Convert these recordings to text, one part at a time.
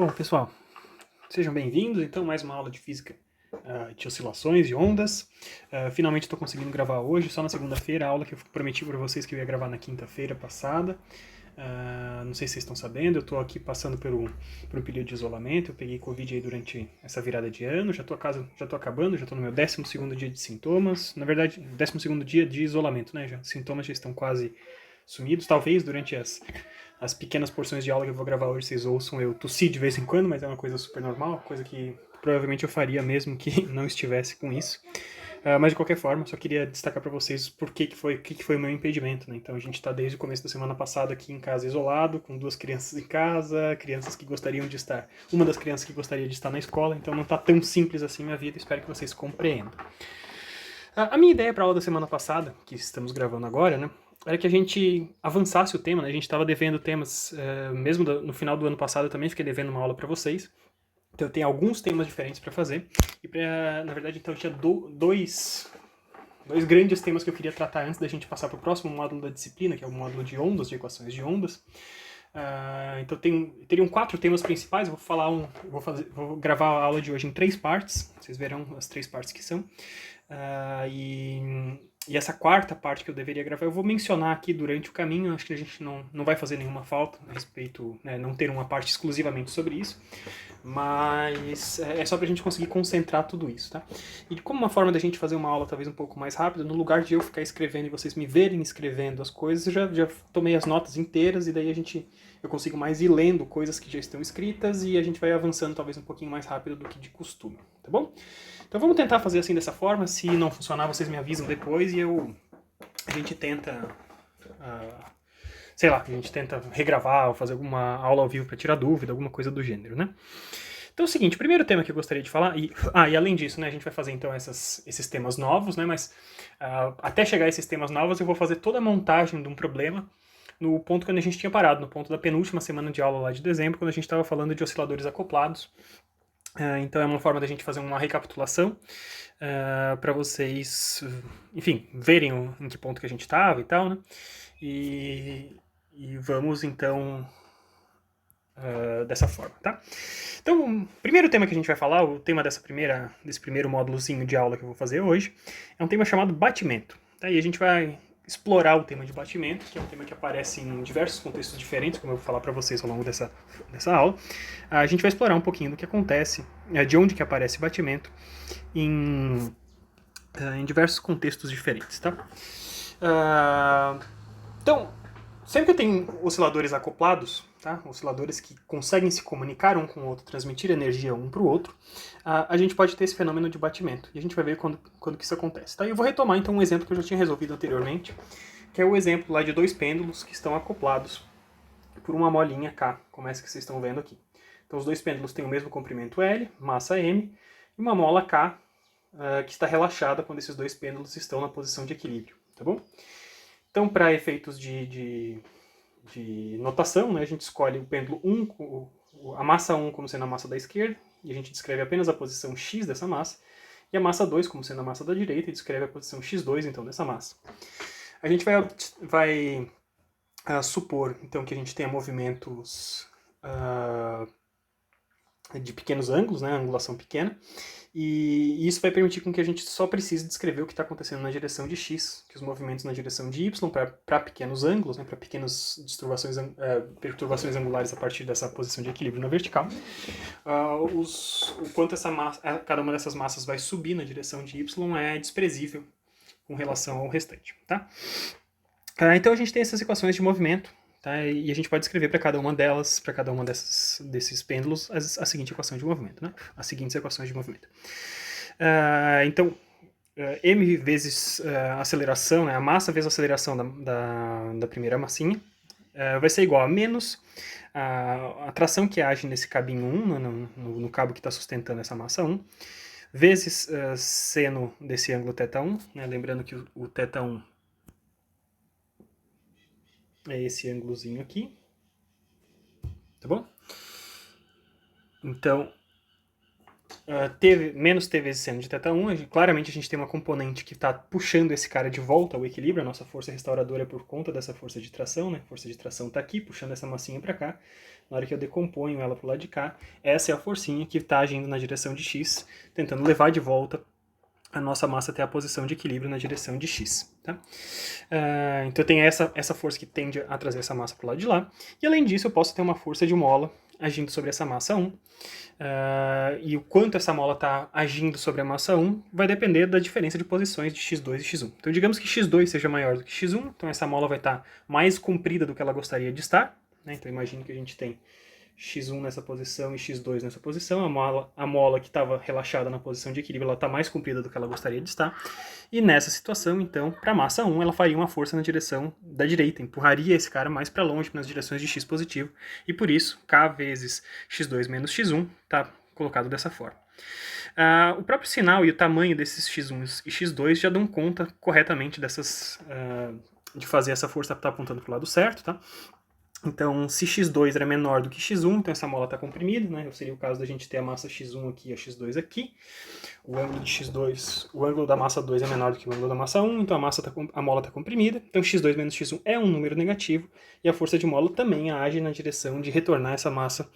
Bom, pessoal, sejam bem-vindos. Então, mais uma aula de física de oscilações e ondas. Finalmente estou conseguindo gravar hoje, só na segunda-feira, a aula que eu prometi para vocês que eu ia gravar na quinta-feira passada. Não sei se vocês estão sabendo, eu estou aqui passando por um período de isolamento. Eu peguei Covid aí durante essa virada de ano, já estou acabando, já estou no meu 12º dia de sintomas. Na verdade, 12º dia de isolamento, né? Sintomas já estão quase sumidos. Talvez durante as pequenas porções de aula que eu vou gravar hoje vocês ouçam eu tossir de vez em quando, mas é uma coisa super normal, coisa que provavelmente eu faria mesmo que não estivesse com isso. Mas de qualquer forma, só queria destacar para vocês por que foi o meu impedimento, né? Então a gente está desde o começo da semana passada aqui em casa isolado, com 2 crianças em casa, crianças que gostariam de estar, uma das crianças que gostaria de estar na escola, então não está tão simples assim minha vida, espero que vocês compreendam. A minha ideia para a aula da semana passada, que estamos gravando agora, né, era que a gente avançasse o tema, né? A gente estava devendo temas, mesmo no final do ano passado eu também fiquei devendo uma aula para vocês. Então eu tenho alguns temas diferentes para fazer. E na verdade, então eu tinha dois grandes temas que eu queria tratar antes da gente passar para o próximo módulo da disciplina, que é o módulo de ondas, de equações de ondas. Então teriam 4 temas principais. Eu vou gravar a aula de hoje em 3 partes. Vocês verão as 3 partes que são. E essa quarta parte que eu deveria gravar, eu vou mencionar aqui durante o caminho. Acho que a gente não vai fazer nenhuma falta a respeito, né, não ter uma parte exclusivamente sobre isso, mas é só pra gente conseguir concentrar tudo isso, tá? E como uma forma da gente fazer uma aula talvez um pouco mais rápida, no lugar de eu ficar escrevendo e vocês me verem escrevendo as coisas, eu já tomei as notas inteiras e daí eu consigo mais ir lendo coisas que já estão escritas e a gente vai avançando talvez um pouquinho mais rápido do que de costume, tá bom? Então vamos tentar fazer assim dessa forma. Se não funcionar, vocês me avisam depois e a gente tenta, sei lá, a gente tenta regravar ou fazer alguma aula ao vivo para tirar dúvida, alguma coisa do gênero, né? Então é o seguinte, o primeiro tema que eu gostaria de falar, e além disso, né, a gente vai fazer então esses temas novos, né, mas até chegar a esses temas novos eu vou fazer toda a montagem de um problema no ponto quando a gente tinha parado, no ponto da penúltima semana de aula lá de dezembro, quando a gente estava falando de osciladores acoplados. Então é uma forma da gente fazer uma recapitulação para vocês, enfim, verem em que ponto que a gente estava e tal, né? E vamos então dessa forma, tá? Então, o primeiro tema que a gente vai falar, o tema desse primeiro módulozinho de aula que eu vou fazer hoje, é um tema chamado batimento. Tá? E a gente vai explorar o tema de batimento, que é um tema que aparece em diversos contextos diferentes, como eu vou falar para vocês ao longo dessa aula. A gente vai explorar um pouquinho do que acontece, de onde que aparece batimento em diversos contextos diferentes, tá? Então, sempre que eu tenho osciladores acoplados, tá? Osciladores que conseguem se comunicar um com o outro, transmitir energia um para o outro, a gente pode ter esse fenômeno de batimento. E a gente vai ver quando que isso acontece. Tá? E eu vou retomar então um exemplo que eu já tinha resolvido anteriormente, que é o exemplo lá de 2 pêndulos que estão acoplados por uma molinha K, como essa que vocês estão vendo aqui. Então os 2 pêndulos têm o mesmo comprimento L, massa M, e uma mola K que está relaxada quando esses 2 pêndulos estão na posição de equilíbrio. Tá bom? Então, para efeitos de notação, né, a gente escolhe o pêndulo 1, a massa 1 como sendo a massa da esquerda, e a gente descreve apenas a posição x dessa massa, e a massa 2 como sendo a massa da direita, e descreve a posição x2, então, dessa massa. A gente vai supor, então, que a gente tenha movimentos de pequenos ângulos, né, angulação pequena, e isso vai permitir com que a gente só precise descrever o que está acontecendo na direção de x, que os movimentos na direção de y, para pequenos ângulos, né, para pequenas perturbações angulares a partir dessa posição de equilíbrio na vertical, o quanto cada uma dessas massas vai subir na direção de y é desprezível com relação ao restante. Tá? Então a gente tem essas equações de movimento, tá? E a gente pode escrever para cada uma delas, para cada uma desses pêndulos, a seguinte equação de movimento, né? As seguintes equações de movimento. Então, m vezes a aceleração, né? A massa vezes a aceleração da primeira massinha, vai ser igual a menos a tração que age nesse cabinho 1, no cabo que está sustentando essa massa 1, vezes seno desse ângulo θ1, né? Lembrando que o θ1 é esse ângulozinho aqui, tá bom? Então, menos T vezes seno de θ1, claramente a gente tem uma componente que está puxando esse cara de volta ao equilíbrio, a nossa força restauradora é por conta dessa força de tração, né? A força de tração está aqui, puxando essa massinha para cá. Na hora que eu decomponho ela para o lado de cá, essa é a forcinha que está agindo na direção de x, tentando levar de volta a nossa massa até a posição de equilíbrio na direção de x. Tá? Então eu tenho essa força que tende a trazer essa massa para o lado de lá, e além disso eu posso ter uma força de mola agindo sobre essa massa 1, e o quanto essa mola está agindo sobre a massa 1 vai depender da diferença de posições de x2 e x1. Então digamos que x2 seja maior do que x1, então essa mola vai estar mais comprida do que ela gostaria de estar, né? Então imagine que a gente tem x1 nessa posição e x2 nessa posição, a mola que estava relaxada na posição de equilíbrio, ela está mais comprida do que ela gostaria de estar, e nessa situação, então, para a massa 1, ela faria uma força na direção da direita, empurraria esse cara mais para longe nas direções de x positivo, e por isso, k vezes x2 menos x1 está colocado dessa forma. O próprio sinal e o tamanho desses x1 e x2 já dão conta corretamente de fazer essa força estar apontando para o lado certo, tá? Então, se x2 era menor do que x1, então essa mola está comprimida, né? Seria o caso da gente ter a massa x1 aqui e a x2 aqui. O ângulo de x2, o ângulo da massa 2 é menor do que o ângulo da massa 1, então a mola está comprimida. Então, x2 menos x1 é um número negativo, e a força de mola também age na direção de retornar essa massa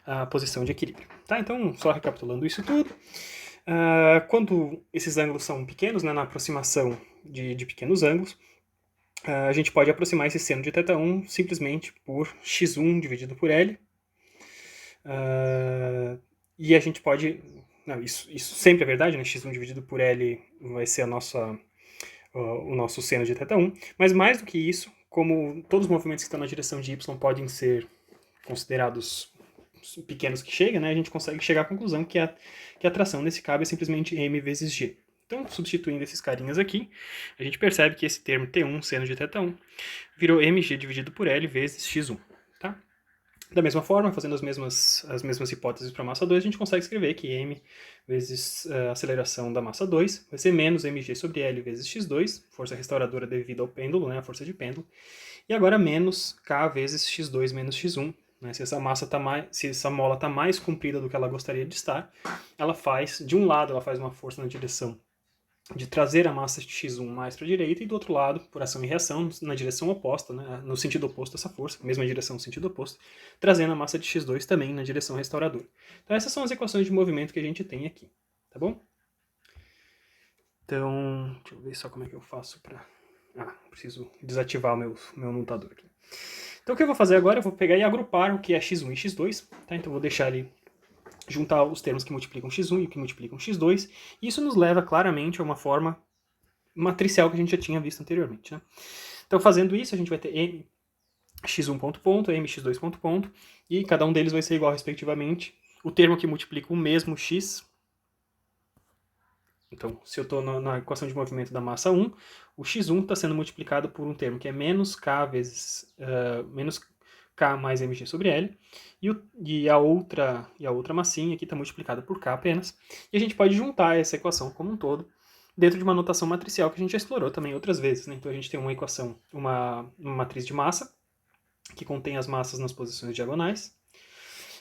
à posição de equilíbrio. Tá? Então, só recapitulando isso tudo, quando esses ângulos são pequenos, né, na aproximação de pequenos ângulos, a gente pode aproximar esse seno de θ1 simplesmente por x1 dividido por L. E a gente pode... Não, isso sempre é verdade, né? x1 dividido por L vai ser o nosso seno de θ1. Mas mais do que isso, como todos os movimentos que estão na direção de y podem ser considerados pequenos que chegam, né? A gente consegue chegar à conclusão que a tração nesse cabo é simplesmente m vezes g. Então, substituindo esses carinhas aqui, a gente percebe que esse termo T1, seno de θ1, virou mg dividido por L vezes x1. Tá? Da mesma forma, fazendo as mesmas hipóteses para a massa 2, a gente consegue escrever que m vezes a aceleração da massa 2 vai ser menos mg sobre L vezes x2, força restauradora devido ao pêndulo, né, a força de pêndulo, e agora menos k vezes x2 menos x1. Né, se essa mola está mais comprida do que ela gostaria de estar, de um lado ela faz uma força na direção de trazer a massa de x1 mais para a direita, e do outro lado, por ação e reação, na direção oposta, né, no sentido oposto dessa força, mesma direção no sentido oposto, trazendo a massa de x2 também na direção restauradora. Então essas são as equações de movimento que a gente tem aqui, tá bom? Então, deixa eu ver só como é que eu faço para... preciso desativar o meu notador aqui. Então o que eu vou fazer agora, eu vou pegar e agrupar o que é x1 e x2, tá? Então eu vou deixar ali juntar os termos que multiplicam x1 e o que multiplicam x2, e isso nos leva claramente a uma forma matricial que a gente já tinha visto anteriormente. Né? Então, fazendo isso, a gente vai ter m x1 ponto ponto, m x2 ponto ponto, e cada um deles vai ser igual, respectivamente, o termo que multiplica o mesmo x. Então, se eu estou na equação de movimento da massa 1, o x1 está sendo multiplicado por um termo que é menos k vezes... menos k mais mg sobre L, e a outra massinha aqui está multiplicada por k apenas, e a gente pode juntar essa equação como um todo dentro de uma notação matricial que a gente já explorou também outras vezes. Né? Então a gente tem uma equação, uma matriz de massa, que contém as massas nas posições diagonais.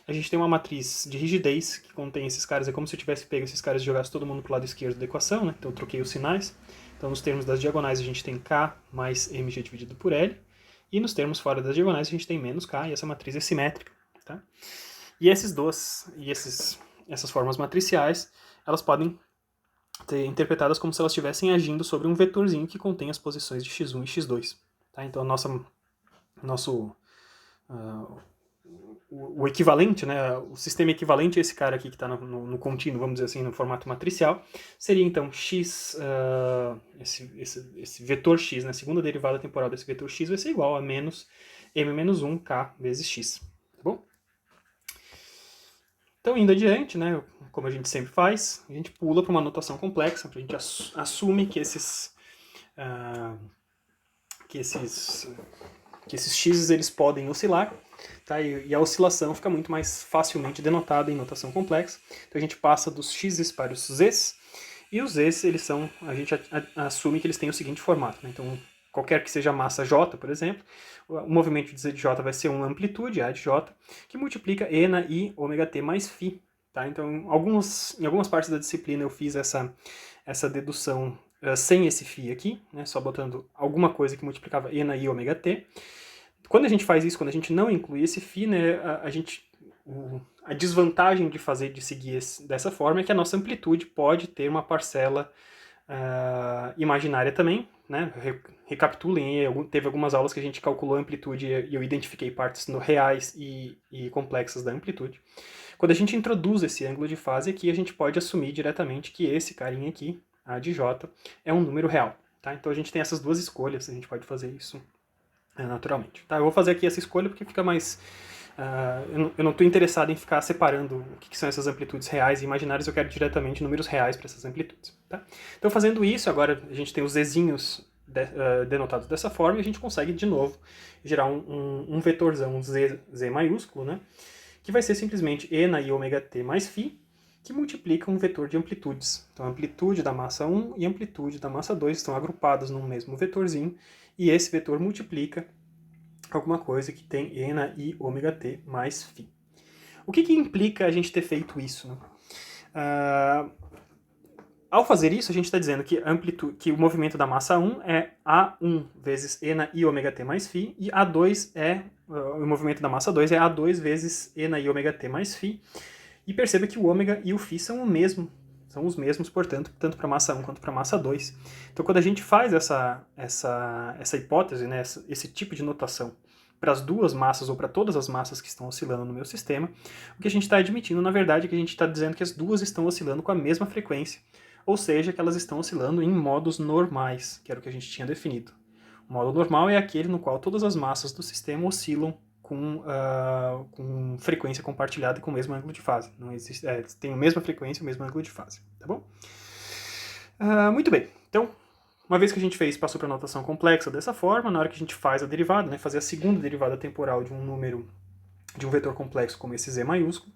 A gente tem uma matriz de rigidez, que contém esses caras, é como se eu tivesse pego esses caras e jogasse todo mundo para o lado esquerdo da equação, né? Então eu troquei os sinais. Então nos termos das diagonais a gente tem k mais mg dividido por L, e nos termos fora das diagonais a gente tem menos k, e essa matriz é simétrica. Tá? E essas formas matriciais, elas podem ser interpretadas como se elas estivessem agindo sobre um vetorzinho que contém as posições de x1 e x2. Tá? Então o equivalente, né, o sistema equivalente a esse cara aqui que está no contínuo, vamos dizer assim, no formato matricial, seria então x, esse vetor x, né, a segunda derivada temporal desse vetor x vai ser igual a menos m-1 k vezes x. Tá bom? Então, indo adiante, né, como a gente sempre faz, a gente pula para uma notação complexa, a gente assume que esses x's eles podem oscilar, tá? E a oscilação fica muito mais facilmente denotada em notação complexa. Então a gente passa dos x's para os z's, e os z's, a gente assume que eles têm o seguinte formato. Né? Então, qualquer que seja a massa j, por exemplo, o movimento de z de j vai ser uma amplitude, a de j, que multiplica e na i ômega t mais φ. Tá? Então, em algumas partes da disciplina eu fiz essa dedução sem esse φ aqui, né, só botando alguma coisa que multiplicava e na i ômega t. Quando a gente faz isso, quando a gente não inclui esse φ, né, a desvantagem de seguir dessa forma é que a nossa amplitude pode ter uma parcela imaginária também, né? Recapitulem, teve algumas aulas que a gente calculou a amplitude e eu identifiquei partes reais e complexas da amplitude. Quando a gente introduz esse ângulo de fase aqui, a gente pode assumir diretamente que esse carinha aqui, A de J, é um número real. Tá? Então a gente tem essas duas escolhas, a gente pode fazer isso naturalmente. Tá? Eu vou fazer aqui essa escolha porque fica mais... eu não estou interessado em ficar separando o que são essas amplitudes reais e imaginárias, eu quero diretamente números reais para essas amplitudes. Tá? Então, fazendo isso, agora a gente tem os zzinhos denotados dessa forma e a gente consegue, de novo, gerar um vetorzão, um z maiúsculo, né? Que vai ser simplesmente e na i ômega t mais φ, que multiplica um vetor de amplitudes. Então, a amplitude da massa 1 e a amplitude da massa 2 estão agrupados num mesmo vetorzinho, e esse vetor multiplica alguma coisa que tem e na i ômega t mais φ. O que implica a gente ter feito isso? Né? Ao fazer isso, a gente está dizendo que o movimento da massa 1 é A1 vezes e na i ômega t mais φ, e A2 o movimento da massa 2 é A2 vezes e na i ômega t mais φ. E perceba que o ômega e o φ são os mesmos, portanto, tanto para a massa 1 quanto para a massa 2. Então, quando a gente faz essa hipótese, né, esse tipo de notação para as duas massas ou para todas as massas que estão oscilando no meu sistema, o que a gente está admitindo, na verdade, é que a gente está dizendo que as duas estão oscilando com a mesma frequência, ou seja, que elas estão oscilando em modos normais, que era o que a gente tinha definido. O modo normal é aquele no qual todas as massas do sistema oscilam com frequência compartilhada e com o mesmo ângulo de fase. Não existe, tem a mesma frequência e o mesmo ângulo de fase, tá bom? Muito bem, então, uma vez que a gente passou para a notação complexa dessa forma, na hora que a gente faz a derivada, né, fazer a segunda derivada temporal de um número, de um vetor complexo como esse z maiúsculo,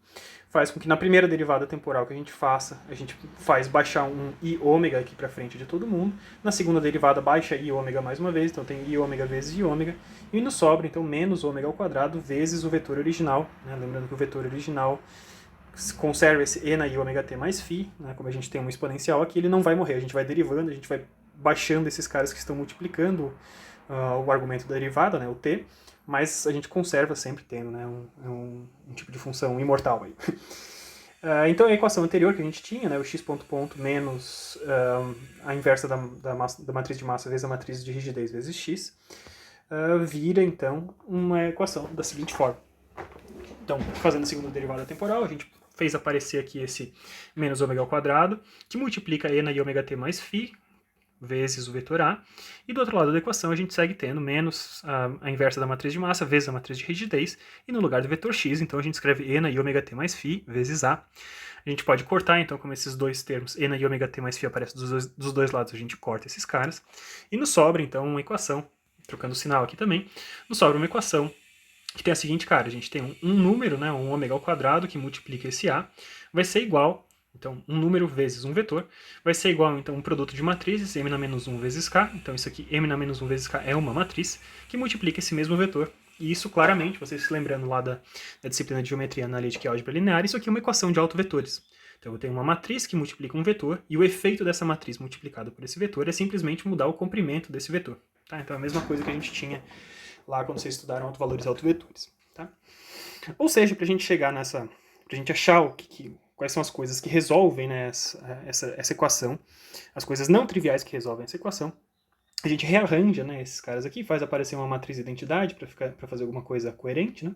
faz com que na primeira derivada temporal que a gente faz baixar um i ômega aqui para frente de todo mundo. Na segunda derivada baixa i ômega mais uma vez, então tem i ômega vezes i ômega, e nos sobra então menos ômega ao quadrado vezes o vetor original, né? Lembrando que o vetor original conserva esse e na i ômega t mais φ, né? Como a gente tem uma exponencial aqui, ele não vai morrer, a gente vai derivando, a gente vai baixando esses caras que estão multiplicando o argumento da derivada, né, o t, mas a gente conserva sempre tendo, né, um tipo de função imortal aí. Então a equação anterior que a gente tinha, né, o x ponto ponto menos a inversa da matriz de massa vezes a matriz de rigidez vezes x, vira então uma equação da seguinte forma. Então, fazendo a segunda derivada temporal, a gente fez aparecer aqui esse menos ômega ao quadrado, que multiplica e na i ômega t mais φ, vezes o vetor A, e do outro lado da equação a gente segue tendo menos a inversa da matriz de massa vezes a matriz de rigidez, e no lugar do vetor x, então a gente escreve e na i ômega t mais φ vezes A. A gente pode cortar, então, como esses dois termos, e na i ômega t mais φ aparecem dos dois lados, a gente corta esses caras, e nos sobra, então, uma equação, trocando o sinal aqui também, nos sobra uma equação que tem a seguinte cara, a gente tem um número, né, um ômega ao quadrado, que multiplica esse A, vai ser igual, então, um número vezes um vetor, vai ser igual, então, um produto de matrizes, m na menos 1 vezes k, então isso aqui, m na menos 1 vezes k, é uma matriz, que multiplica esse mesmo vetor. E isso, claramente, vocês se lembrando lá da disciplina de geometria analítica e álgebra linear, isso aqui é uma equação de autovetores. Então, eu tenho uma matriz que multiplica um vetor, e o efeito dessa matriz multiplicado por esse vetor é simplesmente mudar o comprimento desse vetor. Tá? Então, é a mesma coisa que a gente tinha lá quando vocês estudaram autovalores e autovetores. Tá? Ou seja, para a gente chegar nessa... para a gente achar quais são as coisas que resolvem, né, essa equação, as coisas não triviais que resolvem essa equação, a gente rearranja, né, esses caras aqui, faz aparecer uma matriz identidade para fazer alguma coisa coerente, né?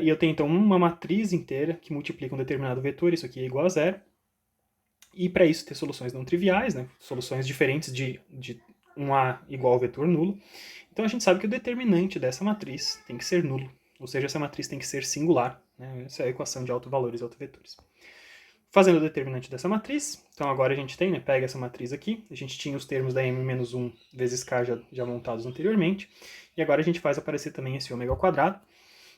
E eu tenho então uma matriz inteira que multiplica um determinado vetor, isso aqui é igual a zero, e para isso ter soluções não triviais, né, soluções diferentes de um A igual ao vetor nulo. Então a gente sabe que o determinante dessa matriz tem que ser nulo, ou seja, essa matriz tem que ser singular. Né? Essa é a equação de autovalores e autovetores. Fazendo o determinante dessa matriz, então agora a gente tem, né, pega essa matriz aqui, a gente tinha os termos da m-1 vezes k já montados anteriormente, e agora a gente faz aparecer também esse ômega ao quadrado.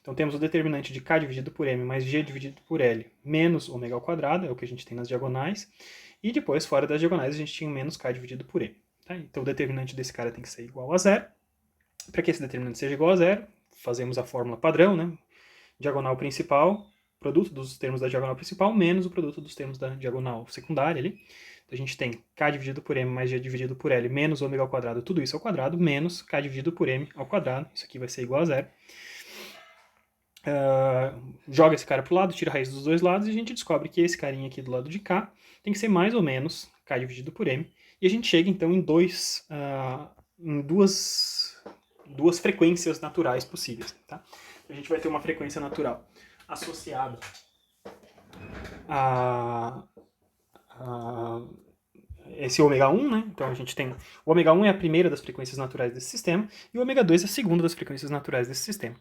Então temos o determinante de k dividido por m mais g dividido por l menos ômega ao quadrado, é o que a gente tem nas diagonais, e depois, fora das diagonais, a gente tinha menos k dividido por m. Tá? Então o determinante desse cara tem que ser igual a zero. Para que esse determinante seja igual a zero, fazemos a fórmula padrão, né? Diagonal principal produto dos termos da diagonal principal menos o produto dos termos da diagonal secundária ali. Então a gente tem k dividido por m mais g dividido por l menos ômega ao quadrado, tudo isso ao quadrado, menos k dividido por m ao quadrado, isso aqui vai ser igual a zero. Joga esse cara pro lado, tira a raiz dos dois lados e a gente descobre que esse carinha aqui do lado de cá tem que ser mais ou menos k dividido por m. E a gente chega então em duas frequências naturais possíveis. Tá? A gente vai ter uma frequência natural associada a esse ômega 1, né? Então a gente tem o ômega 1 é a primeira das frequências naturais desse sistema e o ômega 2 é a segunda das frequências naturais desse sistema.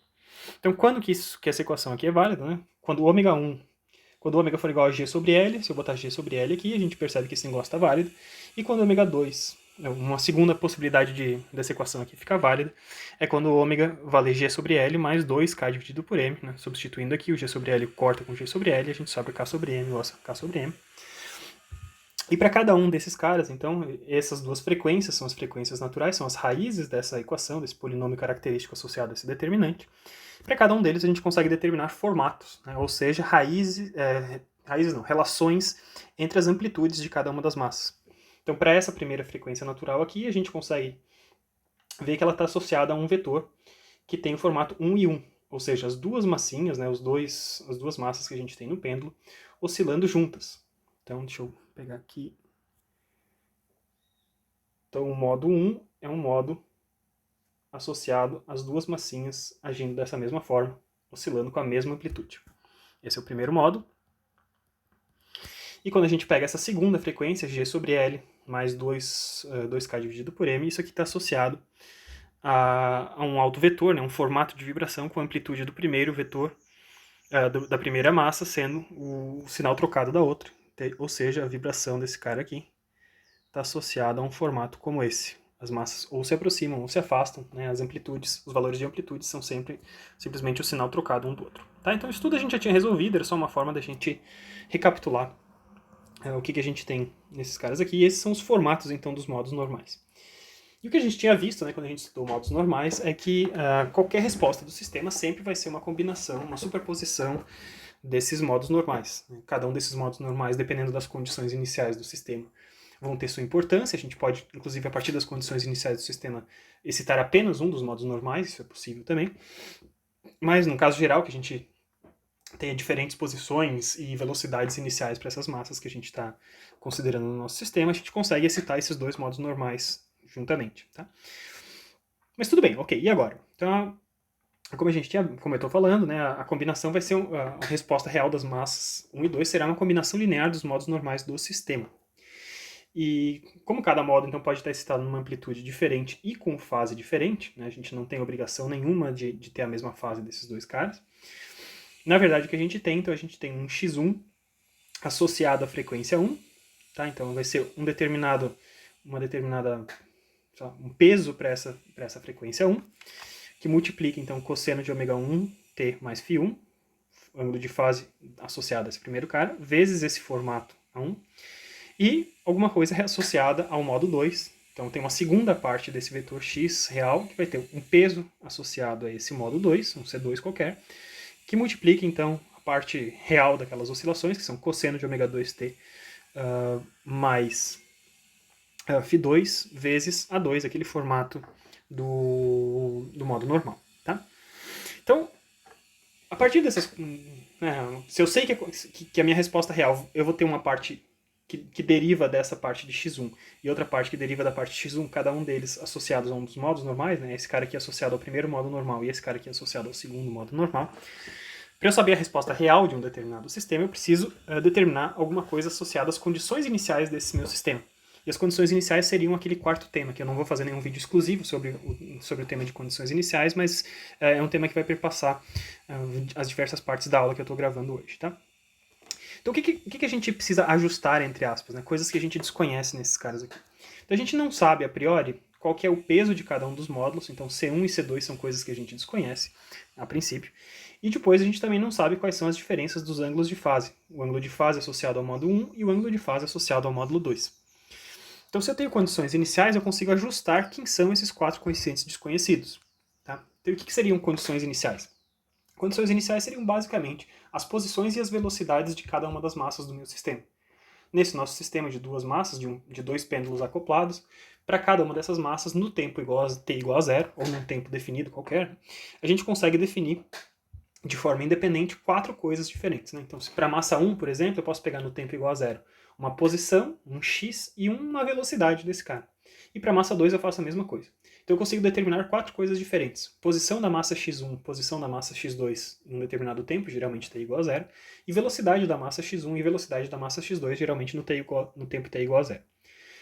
Então quando que essa equação aqui é válida, né? Quando o ômega for igual a g sobre L, se eu botar g sobre L aqui, a gente percebe que esse negócio está válido. E quando o ômega 2, uma segunda possibilidade dessa equação aqui ficar válida, é quando o ômega vale g sobre L mais 2k dividido por m, né? Substituindo aqui, o g sobre L corta com g sobre L, a gente sobra k sobre m, ou k sobre m. E para cada um desses caras, então, essas duas frequências são as frequências naturais, são as raízes dessa equação, desse polinômio característico associado a esse determinante. Para cada um deles a gente consegue determinar formatos, né? Ou seja, relações entre as amplitudes de cada uma das massas. Então, para essa primeira frequência natural aqui, a gente consegue ver que ela está associada a um vetor que tem o formato 1 e 1, ou seja, as duas massinhas, né, as duas massas que a gente tem no pêndulo, oscilando juntas. Então, deixa eu pegar aqui. Então, o modo 1 é um modo associado às duas massinhas agindo dessa mesma forma, oscilando com a mesma amplitude. Esse é o primeiro modo. E quando a gente pega essa segunda frequência, g sobre L, mais 2k dividido por m, isso aqui está associado a um autovetor, né, um formato de vibração com a amplitude do primeiro vetor, da primeira massa, sendo o sinal trocado da outra. Ou seja, a vibração desse cara aqui está associada a um formato como esse. As massas ou se aproximam ou se afastam, né? As amplitudes, os valores de amplitude são sempre simplesmente o sinal trocado um do outro. Tá? Então isso tudo a gente já tinha resolvido, era só uma forma da gente recapitular o que a gente tem nesses caras aqui. E esses são os formatos, então, dos modos normais. E o que a gente tinha visto, né, quando a gente estudou modos normais, é que qualquer resposta do sistema sempre vai ser uma combinação, uma superposição desses modos normais. Cada um desses modos normais, dependendo das condições iniciais do sistema, vão ter sua importância. A gente pode, inclusive, a partir das condições iniciais do sistema, excitar apenas um dos modos normais, isso é possível também. Mas, no caso geral, que a gente tenha diferentes posições e velocidades iniciais para essas massas que a gente está considerando no nosso sistema, a gente consegue excitar esses dois modos normais juntamente. Tá? Mas tudo bem, ok, e agora? Então, como eu estou falando, né, a combinação vai ser a resposta real das massas 1 e 2 será uma combinação linear dos modos normais do sistema. E como cada modo então pode estar excitado numa amplitude diferente e com fase diferente, né, a gente não tem obrigação nenhuma de ter a mesma fase desses dois caras. Na verdade, o que a gente tem, então a gente tem um x1 associado à frequência 1, tá? Então vai ser um peso para essa frequência 1, que multiplica então cosseno de ômega 1 t mais φ1, ângulo de fase associado a esse primeiro cara, vezes esse formato A1, e alguma coisa associada ao modo 2. Então tem uma segunda parte desse vetor x real, que vai ter um peso associado a esse modo 2, um C2 qualquer, que multiplica então a parte real daquelas oscilações, que são cosseno de ômega 2t mais φ2 vezes A2, aquele formato do modo normal. Tá? Então, a partir dessas... se eu sei que a minha resposta real, eu vou ter uma parte que deriva dessa parte de x1 e outra parte que deriva da parte de x1, cada um deles associados a um dos modos normais, né? Esse cara aqui é associado ao primeiro modo normal e esse cara aqui é associado ao segundo modo normal. Para eu saber a resposta real de um determinado sistema, eu preciso determinar alguma coisa associada às condições iniciais desse meu sistema. E as condições iniciais seriam aquele quarto tema, que eu não vou fazer nenhum vídeo exclusivo sobre o tema de condições iniciais, mas é um tema que vai perpassar as diversas partes da aula que eu estou gravando hoje, tá? Então o que a gente precisa ajustar, entre aspas, né? Coisas que a gente desconhece nesses caras aqui. Então a gente não sabe, a priori, qual que é o peso de cada um dos módulos, então C1 e C2 são coisas que a gente desconhece, a princípio. E depois a gente também não sabe quais são as diferenças dos ângulos de fase. O ângulo de fase associado ao módulo 1 e o ângulo de fase associado ao módulo 2. Então se eu tenho condições iniciais, eu consigo ajustar quem são esses quatro coeficientes desconhecidos. Tá? Então o que seriam condições iniciais? Condições iniciais seriam basicamente as posições e as velocidades de cada uma das massas do meu sistema. Nesse nosso sistema de duas massas, de dois pêndulos acoplados, para cada uma dessas massas, no tempo t igual a zero, ou num tempo definido qualquer, a gente consegue definir de forma independente 4 coisas diferentes. Né? Então, se para a massa 1, por exemplo, eu posso pegar no tempo igual a zero uma posição, um x e uma velocidade desse cara. E para a massa 2 eu faço a mesma coisa. Então eu consigo determinar 4 coisas diferentes. Posição da massa x1, posição da massa x2 em um determinado tempo, geralmente t igual a zero, e velocidade da massa x1 e velocidade da massa x2, geralmente no tempo t igual a zero.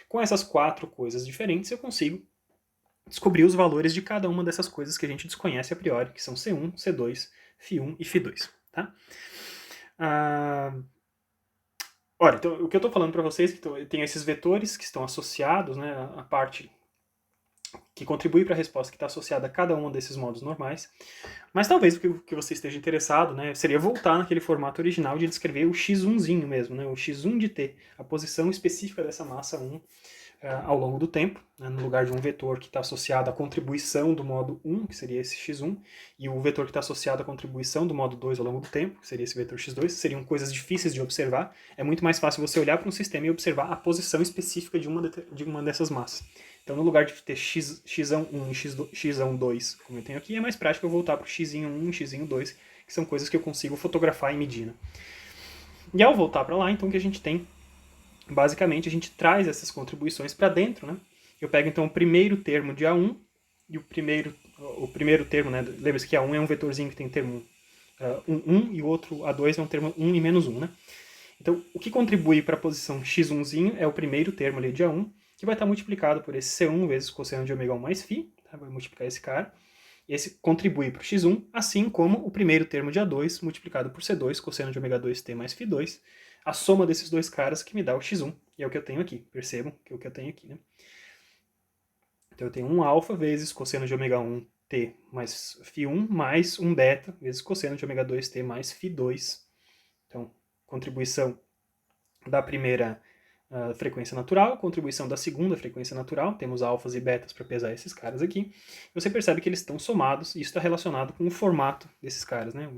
Com essas 4 coisas diferentes, eu consigo descobrir os valores de cada uma dessas coisas que a gente desconhece a priori, que são C1, C2, Φ1 e Φ2. Tá? Olha, então, o que eu estou falando para vocês é que tem esses vetores que estão associados, né, a parte que contribui para a resposta que está associada a cada um desses modos normais. Mas talvez o que você esteja interessado, né, seria voltar naquele formato original de descrever o x1zinho mesmo, né, o x1 de t, a posição específica dessa massa 1 ao longo do tempo, né, no lugar de um vetor que está associado à contribuição do modo 1, que seria esse x1, e o vetor que está associado à contribuição do modo 2 ao longo do tempo, que seria esse vetor x2, seriam coisas difíceis de observar. É muito mais fácil você olhar para um sistema e observar a posição específica de uma dessas massas. Então, no lugar de ter x1 e x1 2, como eu tenho aqui, é mais prático eu voltar para o x1 e x2, que são coisas que eu consigo fotografar e medir. Né? E ao voltar para lá, então, o que a gente tem basicamente a gente traz essas contribuições para dentro, né? Eu pego então o primeiro termo de A1 e o primeiro termo, né? Lembra-se que A1 é um vetorzinho que tem termo 1 e o outro A2 é um termo 1 e menos 1, né? Então, o que contribui para a posição x1zinho é o primeiro termo ali de A1, que vai estar multiplicado por esse C1 vezes cosseno de ômega 1 mais φ, tá? Vai multiplicar esse cara. Esse contribui para o x1, assim como o primeiro termo de A2 multiplicado por C2, cosseno de ômega 2t mais φ2, a soma desses dois caras que me dá o x1, e é o que eu tenho aqui. Percebam que é o que eu tenho aqui, né? Então eu tenho um alfa vezes cosseno de ômega 1t mais φ1 mais um beta vezes cosseno de ômega 2t mais φ2. Então, contribuição da primeira frequência natural, contribuição da segunda frequência natural, temos alfas e betas para pesar esses caras aqui. Você percebe que eles estão somados, e isso está relacionado com o formato desses caras, né?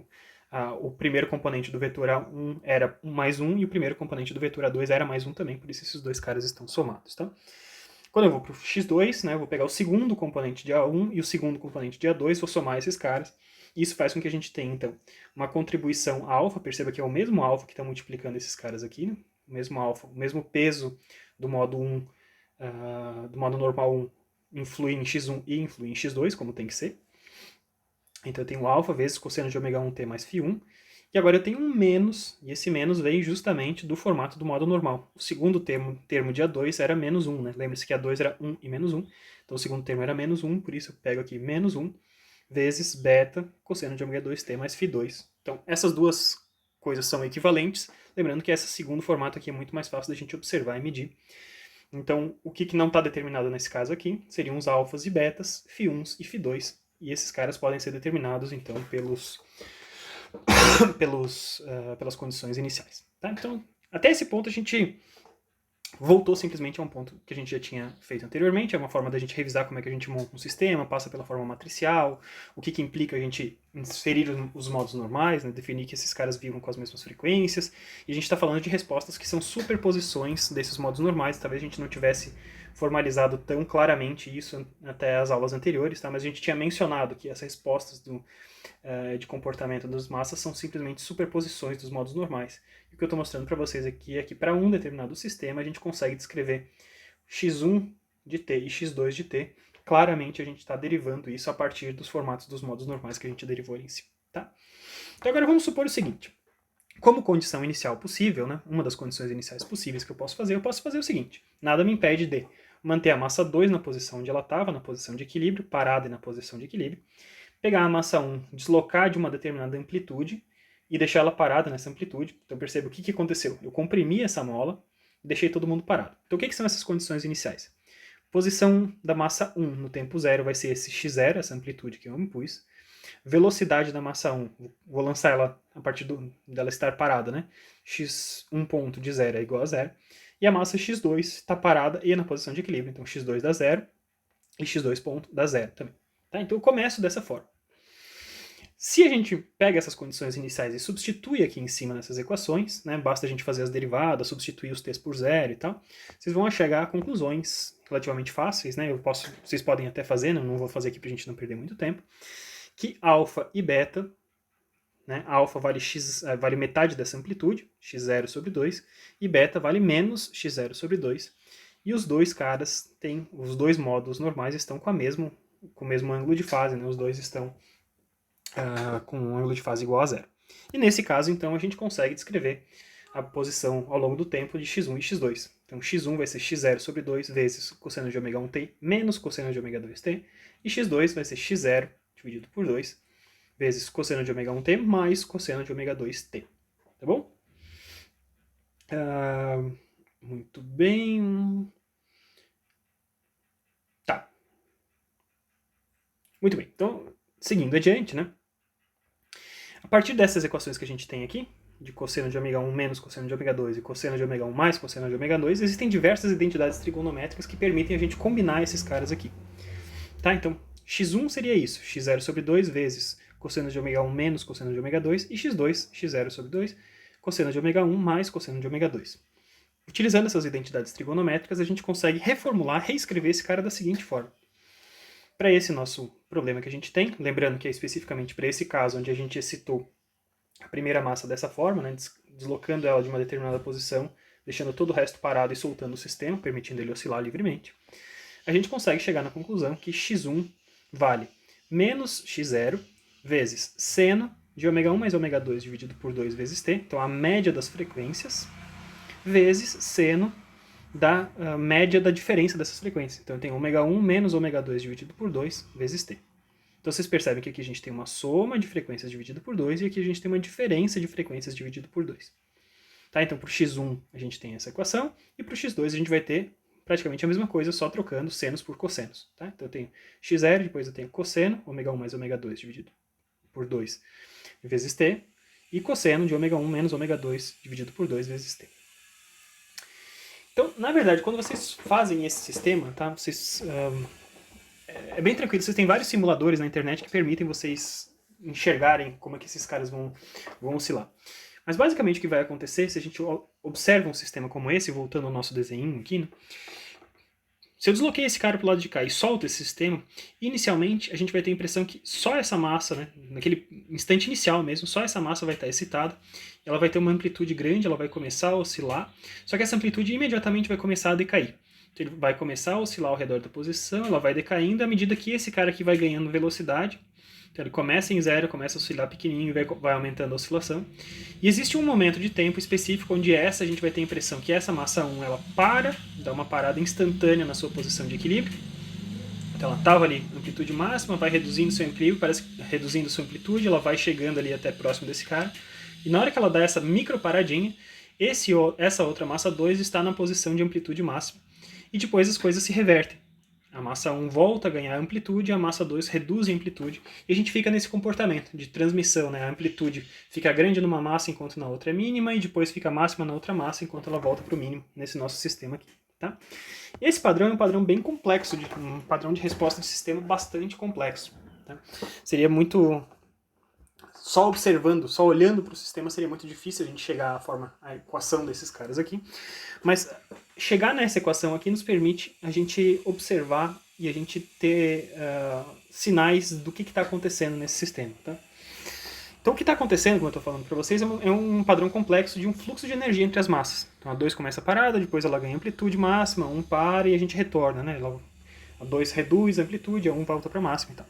O primeiro componente do vetor A1 era 1 mais 1, e o primeiro componente do vetor A2 era mais 1 também, por isso esses dois caras estão somados, tá? Quando eu vou para o x2, né, eu vou pegar o segundo componente de A1 e o segundo componente de A2, vou somar esses caras, e isso faz com que a gente tenha, então, uma contribuição alfa, perceba que é o mesmo alfa que está multiplicando esses caras aqui, né? O mesmo alfa, o mesmo peso do modo 1, do modo normal 1, influi em x1 e influi em x2, como tem que ser. Então eu tenho alfa vezes cosseno de ômega 1t mais φ1, e agora eu tenho um menos, e esse menos vem justamente do formato do modo normal. O segundo termo de A2 era menos 1, né? Lembre-se que A2 era 1 e menos 1, então o segundo termo era menos 1, por isso eu pego aqui menos 1, vezes beta cosseno de ômega 2t mais φ2. Então essas duas coisas são equivalentes, lembrando que esse segundo formato aqui é muito mais fácil da gente observar e medir. Então, o que não está determinado nesse caso aqui seriam os alfas e betas, φ1s e φ2, e esses caras podem ser determinados, então, pelas condições iniciais. Tá? Então, até esse ponto a gente voltou simplesmente a um ponto que a gente já tinha feito anteriormente, é uma forma da gente revisar como é que a gente monta um sistema, passa pela forma matricial, o que implica a gente inserir os modos normais, né, definir que esses caras vibram com as mesmas frequências, e a gente está falando de respostas que são superposições desses modos normais, talvez a gente não tivesse formalizado tão claramente isso até as aulas anteriores, tá? Mas a gente tinha mencionado que essas respostas de comportamento das massas são simplesmente superposições dos modos normais. E o que eu estou mostrando para vocês aqui é que para um determinado sistema a gente consegue descrever x1 de t e x2 de t. Claramente a gente está derivando isso a partir dos formatos dos modos normais que a gente derivou ali em cima. Tá? Então agora vamos supor o seguinte. Como condição inicial possível, né, uma das condições iniciais possíveis que eu posso fazer o seguinte. Nada me impede de manter a massa 2 na posição onde ela estava, na posição de equilíbrio, parada e na posição de equilíbrio, pegar a massa 1, deslocar de uma determinada amplitude e deixar ela parada nessa amplitude. Então perceba o que aconteceu. Eu comprimi essa mola e deixei todo mundo parado. Então o que são essas condições iniciais? Posição da massa 1 no tempo 0 vai ser esse x0, essa amplitude que eu impus. Velocidade da massa 1, vou lançar ela a partir dela estar parada, né? x1 ponto de 0 é igual a 0. E a massa x2 está parada e na posição de equilíbrio. Então x2 dá 0 e x2 ponto dá 0 também. Tá? Então eu começo dessa forma. Se a gente pega essas condições iniciais e substitui aqui em cima nessas equações, né, basta a gente fazer as derivadas, substituir os t's por zero e tal, vocês vão chegar a conclusões relativamente fáceis, né, vocês podem até fazer, né, não vou fazer aqui pra gente não perder muito tempo, que alfa e beta, né, alfa vale, vale metade dessa amplitude, x0 sobre 2, e beta vale menos x0 sobre 2, e os dois caras têm, os dois módulos normais estão com o mesmo ângulo de fase, né, os dois estão com um ângulo de fase igual a zero. E nesse caso, então, a gente consegue descrever a posição ao longo do tempo de x1 e x2. Então, x1 vai ser x0 sobre 2 vezes cosseno de ômega 1t menos cosseno de ômega 2t, e x2 vai ser x0 dividido por 2 vezes cosseno de ômega 1t mais cosseno de ômega 2t. Tá bom? Muito bem. Tá. Muito bem. Então, seguindo adiante, né? A partir dessas equações que a gente tem aqui, de cosseno de ômega 1 menos cosseno de ômega 2 e cosseno de ômega 1 mais cosseno de ômega 2, existem diversas identidades trigonométricas que permitem a gente combinar esses caras aqui. Tá? Então, x1 seria isso, x0 sobre 2 vezes cosseno de ômega 1 menos cosseno de ômega 2, e x2, x0 sobre 2, cosseno de ômega 1 mais cosseno de ômega 2. Utilizando essas identidades trigonométricas, a gente consegue reformular, reescrever esse cara da seguinte forma. Para esse nosso problema que a gente tem, lembrando que é especificamente para esse caso onde a gente excitou a primeira massa dessa forma, né, deslocando ela de uma determinada posição, deixando todo o resto parado e soltando o sistema, permitindo ele oscilar livremente, a gente consegue chegar na conclusão que x1 vale menos x0 vezes seno de ômega 1 mais ômega 2 dividido por 2 vezes t, então a média das frequências, vezes seno da média da diferença dessas frequências. Então eu tenho ômega 1 menos ômega 2 dividido por 2 vezes t. Então vocês percebem que aqui a gente tem uma soma de frequências dividido por 2 e aqui a gente tem uma diferença de frequências dividido por 2. Tá? Então para o x1 a gente tem essa equação e para o x2 a gente vai ter praticamente a mesma coisa, só trocando senos por cossenos. Tá? Então eu tenho x0, depois eu tenho cosseno, ômega 1 mais ômega 2 dividido por 2 vezes t, e cosseno de ômega 1 menos ômega 2 dividido por 2 vezes t. Então, na verdade, quando vocês fazem esse sistema, tá, vocês, é bem tranquilo, vocês têm vários simuladores na internet que permitem vocês enxergarem como é que esses caras vão oscilar. Mas basicamente o que vai acontecer, se a gente observa um sistema como esse, voltando ao nosso desenho aqui, né, se eu desloquei esse cara para o lado de cá e solto esse sistema, inicialmente a gente vai ter a impressão que só essa massa, né, naquele instante inicial mesmo, só essa massa vai estar excitada, ela vai ter uma amplitude grande, ela vai começar a oscilar, só que essa amplitude imediatamente vai começar a decair. Então ele vai começar a oscilar ao redor da posição, ela vai decaindo à medida que esse cara aqui vai ganhando velocidade. Então ele começa em zero, começa a oscilar pequenininho e vai aumentando a oscilação. E existe um momento de tempo específico onde a gente vai ter a impressão que essa massa 1 ela para, dá uma parada instantânea na sua posição de equilíbrio. Então ela estava ali na amplitude máxima, vai reduzindo seu equilíbrio, parece reduzindo sua amplitude, ela vai chegando ali até próximo desse cara. E na hora que ela dá essa micro paradinha, essa outra massa 2 está na posição de amplitude máxima. E depois as coisas se revertem. A massa 1 volta a ganhar amplitude, a massa 2 reduz a amplitude, e a gente fica nesse comportamento de transmissão, né? A amplitude fica grande numa massa enquanto na outra é mínima, e depois fica máxima na outra massa enquanto ela volta para o mínimo nesse nosso sistema aqui. Tá? Esse padrão é um padrão bem complexo, um padrão de resposta de sistema bastante complexo. Tá? Seria muito... Só observando, só olhando para o sistema seria muito difícil a gente chegar à equação desses caras aqui. Mas chegar nessa equação aqui nos permite a gente observar e a gente ter sinais do que está acontecendo nesse sistema. Tá? Então o que está acontecendo, como eu estou falando para vocês, é um padrão complexo de um fluxo de energia entre as massas. Então a 2 começa parada, depois ela ganha amplitude máxima, 1 para e a gente retorna. Né? A 2 reduz a amplitude, a 1 volta para a máxima e tal.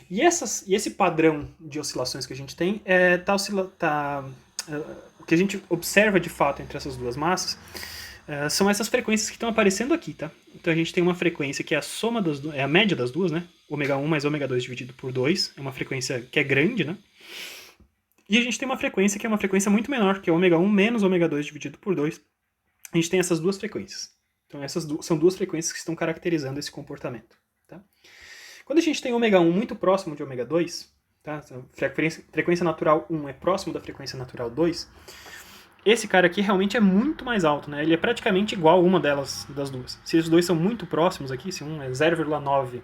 E esse padrão de oscilações que a gente tem, o que a gente observa de fato entre essas duas massas são essas frequências que estão aparecendo aqui, tá? Então a gente tem uma frequência que é a soma das duas, é a média das duas, né? Ômega 1 mais ômega 2 dividido por 2, é uma frequência que é grande, né? E a gente tem uma frequência que é uma frequência muito menor, que é ômega 1 menos ômega 2 dividido por 2. A gente tem essas duas frequências. Então essas são duas frequências que estão caracterizando esse comportamento, tá? Quando a gente tem ômega 1 muito próximo de ômega 2, tá? Frequência natural 1 é próximo da frequência natural 2, esse cara aqui realmente é muito mais alto, né? Ele é praticamente igual a uma das duas. Se os dois são muito próximos aqui, se um é 0,9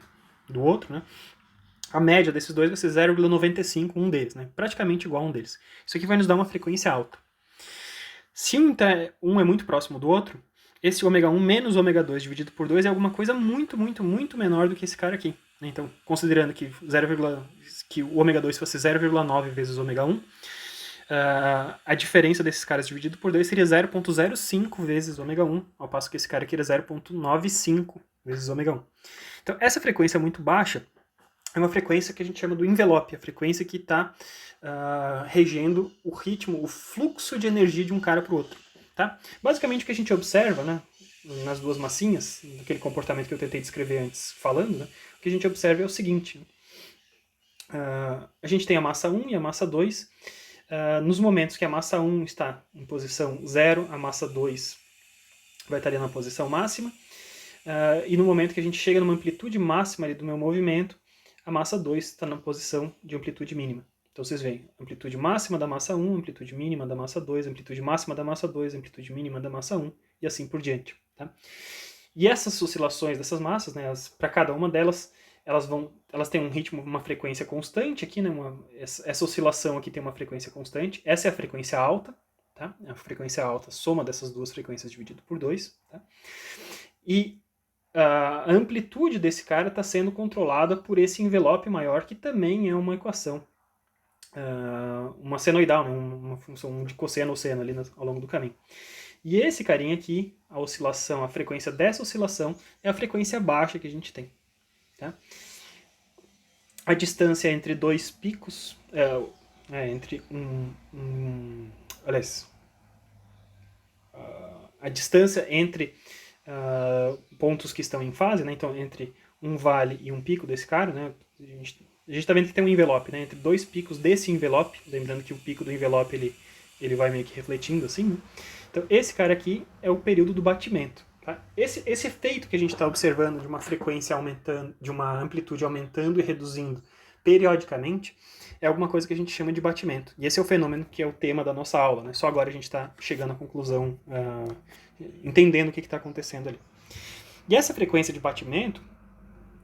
do outro, né? a média desses dois vai ser 0,95, um deles, né? Praticamente igual a um deles. Isso aqui vai nos dar uma frequência alta. Se um é muito próximo do outro, esse ômega 1 menos ômega 2 dividido por 2 é alguma coisa muito, muito, muito menor do que esse cara aqui. Então, considerando que, que o ômega 2 fosse 0,9 vezes ômega 1, a diferença desses caras dividido por 2 seria 0,05 vezes ômega 1, ao passo que esse cara aqui era 0,95 vezes ômega 1. Então, essa frequência muito baixa é uma frequência que a gente chama do envelope, a frequência que está regendo o ritmo, o fluxo de energia de um cara para o outro. Tá? Basicamente o que a gente observa, né, nas duas massinhas, naquele comportamento que eu tentei descrever antes falando, né, o que a gente observa é o seguinte. A gente tem a massa 1 e a massa 2. Nos momentos que a massa 1 está em posição 0, a massa 2 vai estar ali na posição máxima. E no momento que a gente chega numa amplitude máxima ali do meu movimento, a massa 2 está na posição de amplitude mínima. Então vocês veem, amplitude máxima da massa 1, amplitude mínima da massa 2, amplitude máxima da massa 2, amplitude mínima da massa 1, e assim por diante. Tá? E essas oscilações dessas massas, né, para cada uma delas, elas têm um ritmo, uma frequência constante aqui, né, essa oscilação aqui tem uma frequência constante, essa é a frequência alta, tá? A frequência alta, soma dessas duas frequências dividido por 2, tá? E a amplitude desse cara está sendo controlada por esse envelope maior, que também é uma equação, uma senoidal, né, uma função de cosseno-seno ali ao longo do caminho. E esse carinha aqui, a oscilação, a frequência dessa oscilação é a frequência baixa que a gente tem. Tá? A distância entre dois picos, entre aliás, a distância entre pontos que estão em fase, né? Então entre um vale e um pico desse cara, né? A gente está vendo que tem um envelope, né? Entre dois picos desse envelope, lembrando que o pico do envelope ele vai meio que refletindo assim, né? Então esse cara aqui é o período do batimento. Tá? Esse efeito que a gente está observando de uma frequência aumentando, de uma amplitude aumentando e reduzindo periodicamente, é alguma coisa que a gente chama de batimento. E esse é o fenômeno que é o tema da nossa aula, né? Só agora a gente está chegando à conclusão, entendendo o que está acontecendo ali. E essa frequência de batimento,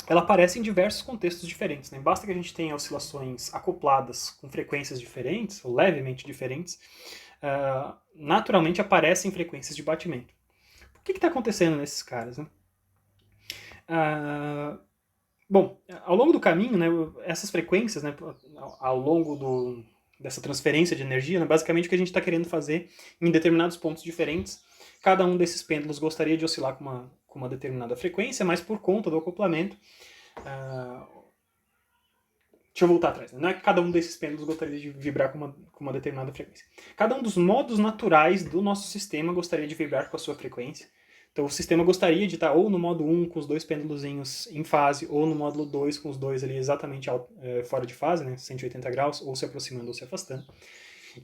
ela aparece em diversos contextos diferentes. Né? Basta que a gente tenha oscilações acopladas com frequências diferentes, ou levemente diferentes, naturalmente aparecem frequências de batimento. O que está acontecendo nesses caras? Né? Bom, ao longo do caminho, né, essas frequências, né, ao longo dessa transferência de energia, né, basicamente o que a gente está querendo fazer em determinados pontos diferentes, cada um desses pêndulos gostaria de oscilar com uma determinada frequência, mas por conta do acoplamento, deixa eu voltar atrás, né? Não é que cada um desses pêndulos gostaria de vibrar com uma determinada frequência. Cada um dos modos naturais do nosso sistema gostaria de vibrar com a sua frequência. Então o sistema gostaria de estar ou no modo 1 com os dois pêndulozinhos em fase, ou no módulo 2 com os dois ali exatamente fora de fase, né, 180 graus, ou se aproximando ou se afastando.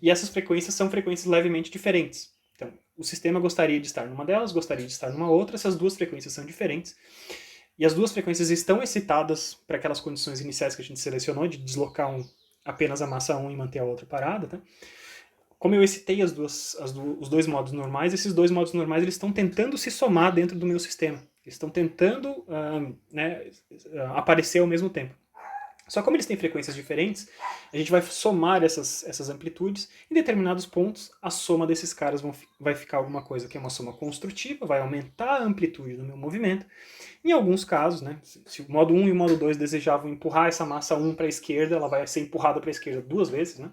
E essas frequências são frequências levemente diferentes. Então o sistema gostaria de estar numa delas, gostaria de estar numa outra, essas duas frequências são diferentes. E as duas frequências estão excitadas para aquelas condições iniciais que a gente selecionou, de deslocar apenas a massa 1 e manter a outra parada, tá? Como eu excitei os dois modos normais, esses dois modos normais eles estão tentando se somar dentro do meu sistema. Eles estão tentando aparecer ao mesmo tempo. Só como eles têm frequências diferentes, a gente vai somar essas amplitudes. Em determinados pontos, a soma desses caras vai ficar alguma coisa que é uma soma construtiva, vai aumentar a amplitude do meu movimento. Em alguns casos, né, se o modo 1 e o modo 2 desejavam empurrar essa massa 1 para a esquerda, ela vai ser empurrada para a esquerda duas vezes. Né?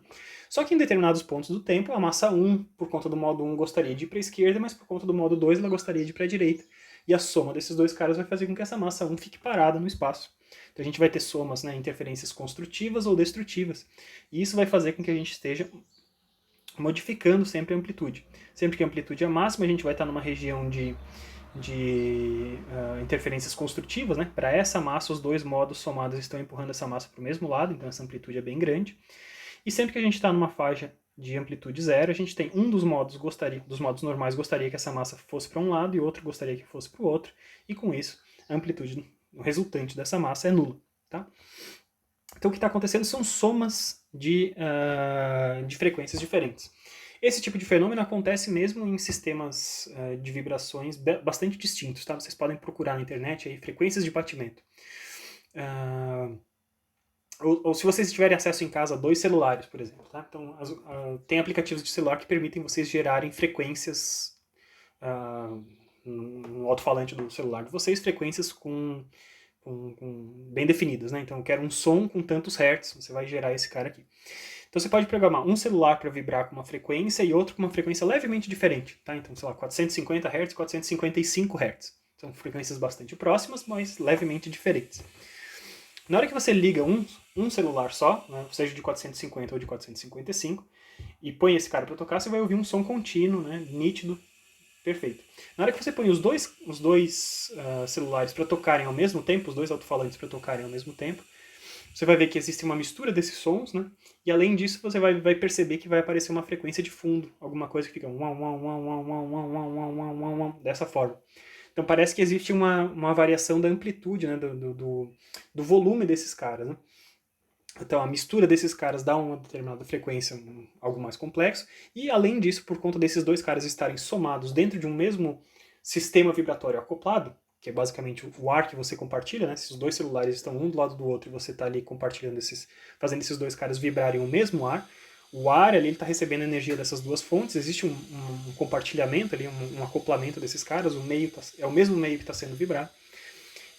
Só que em determinados pontos do tempo, a massa 1, por conta do modo 1, gostaria de ir para a esquerda, mas por conta do modo 2, ela gostaria de ir para a direita. E a soma desses dois caras vai fazer com que essa massa 1 fique parada no espaço. Então a gente vai ter somas, né, interferências construtivas ou destrutivas. E isso vai fazer com que a gente esteja modificando sempre a amplitude. Sempre que a amplitude é máxima, a gente vai estar numa região de interferências construtivas. Né? Para essa massa, os dois modos somados estão empurrando essa massa para o mesmo lado, então essa amplitude é bem grande. E sempre que a gente está numa faixa de amplitude zero, a gente tem um dos modos normais gostaria que essa massa fosse para um lado e outro gostaria que fosse para o outro, e com isso a amplitude resultante dessa massa é nula. Tá? Então o que está acontecendo são somas de frequências diferentes. Esse tipo de fenômeno acontece mesmo em sistemas de vibrações bastante distintos. Tá? Vocês podem procurar na internet aí, frequências de batimento. ou se vocês tiverem acesso em casa a 2 celulares, por exemplo, tá? Então, tem aplicativos de celular que permitem vocês gerarem frequências no alto-falante do celular de vocês, frequências bem definidas, né? Então, eu quero um som com tantos hertz, você vai gerar esse cara aqui. Então, você pode programar um celular para vibrar com uma frequência e outro com uma frequência levemente diferente, tá? Então, sei lá, 450 Hz, 455 Hz. São frequências bastante próximas, mas levemente diferentes. Na hora que você liga um celular só, né, seja de 450 ou de 455, e põe esse cara para tocar, você vai ouvir um som contínuo, né, nítido, perfeito. Na hora que você põe os dois celulares para tocarem ao mesmo tempo, os dois alto-falantes para tocarem ao mesmo tempo, você vai ver que existe uma mistura desses sons, né? E além disso, você vai perceber que vai aparecer uma frequência de fundo, alguma coisa que fica dessa forma. Então parece que existe uma variação da amplitude, né, do volume desses caras, né? Então a mistura desses caras dá uma determinada frequência, algo mais complexo, e além disso, por conta desses dois caras estarem somados dentro de um mesmo sistema vibratório acoplado, que é basicamente o ar que você compartilha, né? Se os dois celulares estão um do lado do outro e você está ali compartilhando fazendo esses dois caras vibrarem o mesmo ar, o ar ali está recebendo energia dessas duas fontes, existe um compartilhamento ali, um acoplamento desses caras, é o mesmo meio que está sendo vibrado.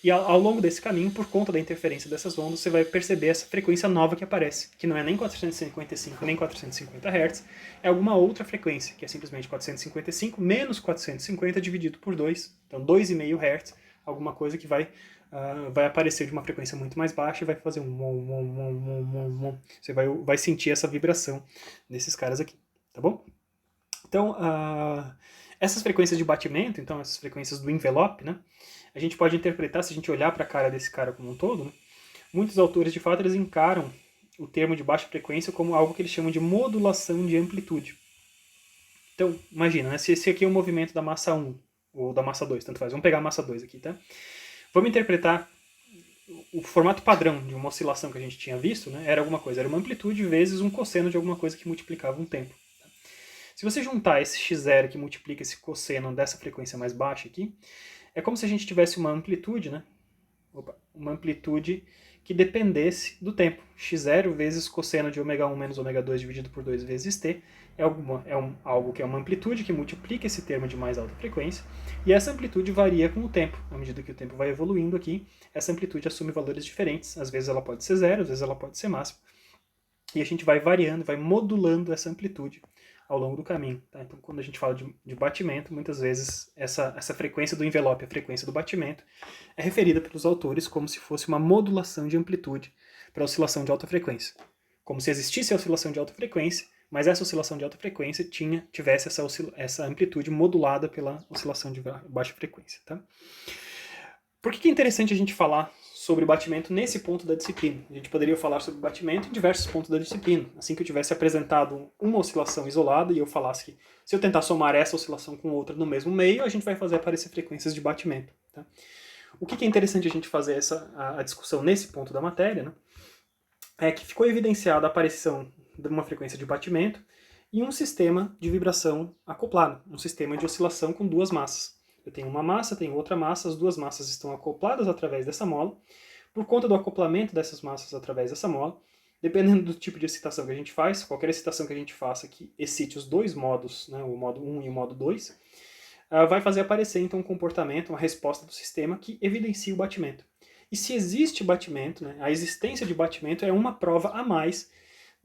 E ao longo desse caminho, por conta da interferência dessas ondas, você vai perceber essa frequência nova que aparece, que não é nem 455 nem 450 Hz, é alguma outra frequência, que é simplesmente 455 menos 450 dividido por 2, então 2,5 Hz, alguma coisa que vai aparecer de uma frequência muito mais baixa e vai fazer Você vai sentir essa vibração desses caras aqui, tá bom? Então, essas frequências de batimento, então essas frequências do envelope, né? A gente pode interpretar, se a gente olhar para a cara desse cara como um todo, né? Muitos autores, de fato, eles encaram o termo de baixa frequência como algo que eles chamam de modulação de amplitude. Então, imagina, né? Se esse aqui é o movimento da massa 1, ou da massa 2, tanto faz. Vamos pegar a massa 2 aqui, tá? Vamos interpretar o formato padrão de uma oscilação que a gente tinha visto, né? Era alguma coisa, era uma amplitude vezes um cosseno de alguma coisa que multiplicava um tempo. Se você juntar esse x0 que multiplica esse cosseno dessa frequência mais baixa aqui, é como se a gente tivesse uma amplitude, né? Uma amplitude que dependesse do tempo. x0 vezes cosseno de ω1 menos ω2 dividido por 2 vezes t algo que é uma amplitude que multiplica esse termo de mais alta frequência, e essa amplitude varia com o tempo. À medida que o tempo vai evoluindo aqui, essa amplitude assume valores diferentes. Às vezes ela pode ser zero, às vezes ela pode ser máxima. E a gente vai variando, vai modulando essa amplitude ao longo do caminho. Tá? Então, quando a gente fala de batimento, muitas vezes essa frequência do envelope, a frequência do batimento, é referida pelos autores como se fosse uma modulação de amplitude para oscilação de alta frequência. Como se existisse a oscilação de alta frequência, mas essa oscilação de alta frequência tivesse essa amplitude modulada pela oscilação de baixa frequência. Tá? Por que é interessante a gente falar sobre batimento nesse ponto da disciplina? A gente poderia falar sobre batimento em diversos pontos da disciplina. Assim que eu tivesse apresentado uma oscilação isolada e eu falasse que se eu tentar somar essa oscilação com outra no mesmo meio, a gente vai fazer aparecer frequências de batimento. Tá? O que é interessante a gente fazer a discussão nesse ponto da matéria, né, é que ficou evidenciada a aparição de uma frequência de batimento em um sistema de vibração acoplado, um sistema de oscilação com duas massas. Eu tenho uma massa, tenho outra massa, as duas massas estão acopladas através dessa mola. Por conta do acoplamento dessas massas através dessa mola, dependendo do tipo de excitação que a gente faz, qualquer excitação que a gente faça que excite os dois modos, né, o modo 1 e o modo 2, vai fazer aparecer então um comportamento, uma resposta do sistema que evidencia o batimento. E se existe batimento, né, a existência de batimento é uma prova a mais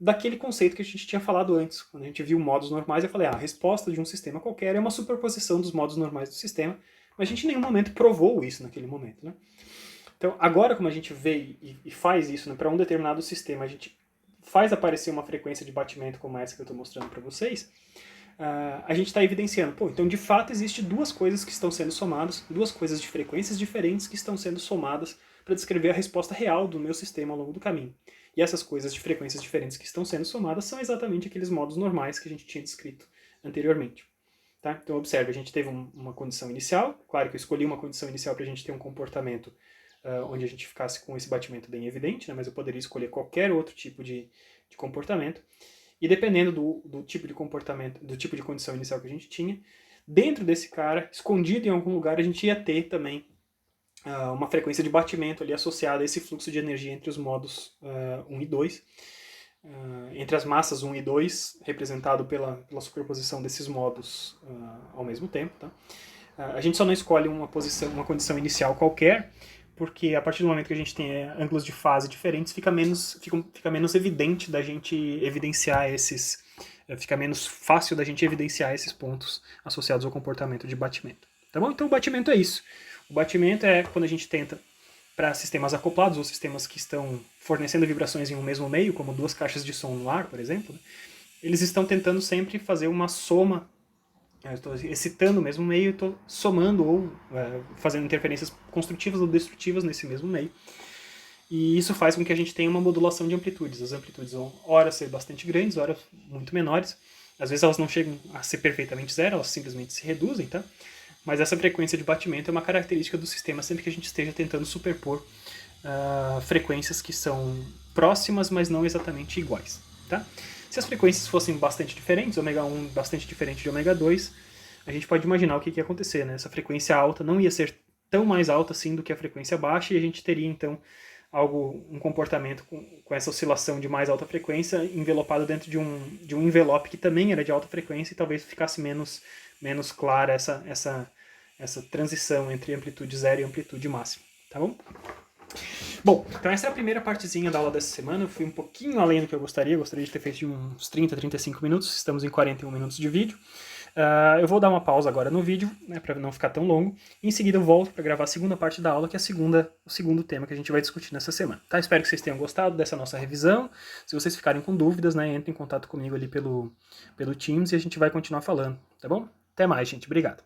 daquele conceito que a gente tinha falado antes. Quando a gente viu modos normais, eu falei, a resposta de um sistema qualquer é uma superposição dos modos normais do sistema, mas a gente em nenhum momento provou isso naquele momento. Né? Então, agora como a gente vê e faz isso, né, para um determinado sistema, a gente faz aparecer uma frequência de batimento como essa que eu estou mostrando para vocês, a gente está evidenciando, então de fato existe duas coisas que estão sendo somadas, duas coisas de frequências diferentes que estão sendo somadas para descrever a resposta real do meu sistema ao longo do caminho. E essas coisas de frequências diferentes que estão sendo somadas são exatamente aqueles modos normais que a gente tinha descrito anteriormente. Tá? Então observe, a gente teve uma condição inicial, claro que eu escolhi uma condição inicial para a gente ter um comportamento onde a gente ficasse com esse batimento bem evidente, né? Mas eu poderia escolher qualquer outro tipo de comportamento. E dependendo do tipo de comportamento, do tipo de condição inicial que a gente tinha, dentro desse cara, escondido em algum lugar, a gente ia ter também uma frequência de batimento ali associada a esse fluxo de energia entre os modos 1 e 2. Entre as massas 1 e 2, representado pela superposição desses modos ao mesmo tempo. Tá? A gente só não escolhe uma condição inicial qualquer, porque a partir do momento que a gente tem ângulos de fase diferentes, fica menos evidente da gente evidenciar esses... Fica menos fácil da gente evidenciar esses pontos associados ao comportamento de batimento. Tá bom? Então o batimento é isso. O batimento é quando a gente tenta, para sistemas acoplados ou sistemas que estão fornecendo vibrações em um mesmo meio, como duas caixas de som no ar, por exemplo, né? Eles estão tentando sempre fazer uma soma. Eu estou excitando o mesmo meio e estou somando ou fazendo interferências construtivas ou destrutivas nesse mesmo meio. E isso faz com que a gente tenha uma modulação de amplitudes. As amplitudes vão, ora, ser bastante grandes, ora, muito menores. Às vezes elas não chegam a ser perfeitamente zero, elas simplesmente se reduzem, tá? Mas essa frequência de batimento é uma característica do sistema sempre que a gente esteja tentando superpor frequências que são próximas, mas não exatamente iguais, tá? Se as frequências fossem bastante diferentes, ômega 1 bastante diferente de ômega 2, a gente pode imaginar o que ia acontecer, né? Essa frequência alta não ia ser tão mais alta assim do que a frequência baixa, e a gente teria então um comportamento com essa oscilação de mais alta frequência envelopado dentro de um envelope que também era de alta frequência, e talvez ficasse menos clara essa transição entre amplitude zero e amplitude máxima, tá bom? Bom, então essa é a primeira partezinha da aula dessa semana. Eu fui um pouquinho além do que eu gostaria de ter feito de uns 30, 35 minutos, estamos em 41 minutos de vídeo. Eu vou dar uma pausa agora no vídeo, né, para não ficar tão longo. Em seguida eu volto para gravar a segunda parte da aula, que é o segundo tema que a gente vai discutir nessa semana. Tá? Espero que vocês tenham gostado dessa nossa revisão. Se vocês ficarem com dúvidas, né, entrem em contato comigo ali pelo Teams e a gente vai continuar falando, tá bom? Até mais, gente. Obrigado.